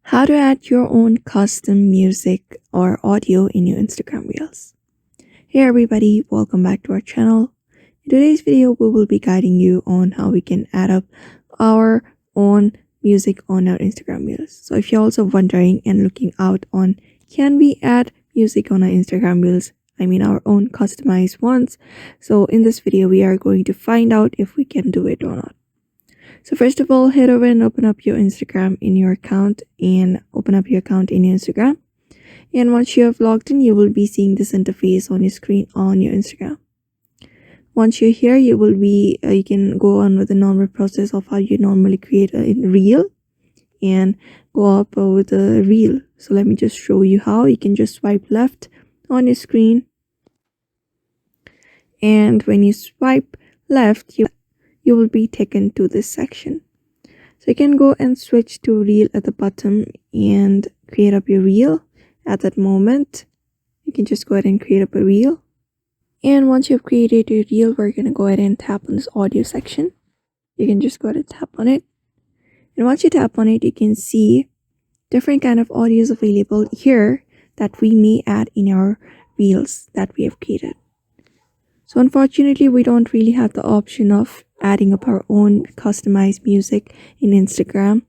How to add your own custom music or audio in your Instagram Reels. Hey everybody, welcome back to our channel. In today's video, we will be guiding you on how we can add up our own music on our Instagram Reels. So if you're also wondering and looking out on can we add music on our Instagram Reels, I mean our own customized ones. So in this video, we are going to find out if we can do it or not. So first of all, head over and open up your Instagram in your account and open up your account in your Instagram. And once you have logged in, you will be seeing this interface on your screen on your Instagram. Once you're here, you can go on with the normal process of how you normally create a reel and go up with a reel. So let me just show you how. You can just swipe left on your screen, and when you swipe left, you will be taken to this section. So you can go and switch to reel at the bottom and create up your reel. At that moment, you can just go ahead and create up a reel. And once you've created your reel, we're going to go ahead and tap on this audio section. You can just go ahead and tap on it. And once you tap on it, you can see different kind of audios available here that we may add in our reels that we have created. So unfortunately, we don't really have the option of adding up our own customized music in Instagram.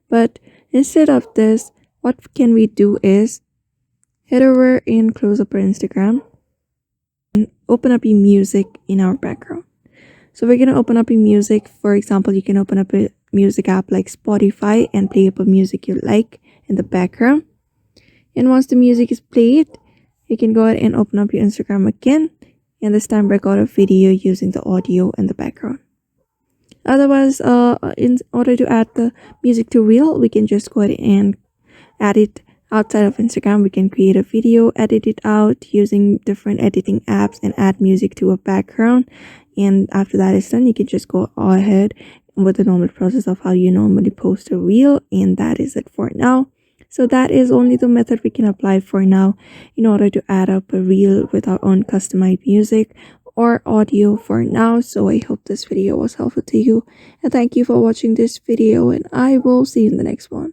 But instead of this, what can we do is head over and close up our Instagram and open up your music in our background. So we're going to open up your music. For example, you can open up a music app like Spotify and play up a music you like in the background. And once the music is played, you can go ahead and open up your Instagram again, and this time record a video using the audio in the background. Otherwise, in order to add the music to reel, we can just go ahead and add it outside of Instagram. We can create a video, edit it out using different editing apps, and add music to a background. And after that is done, you can just go ahead with the normal process of how you normally post a reel. And that is it for now. So that is only the method we can apply for now in order to add up a reel with our own customized music or audio for now. So I hope this video was helpful to you, and thank you for watching this video, and I will see you in the next one.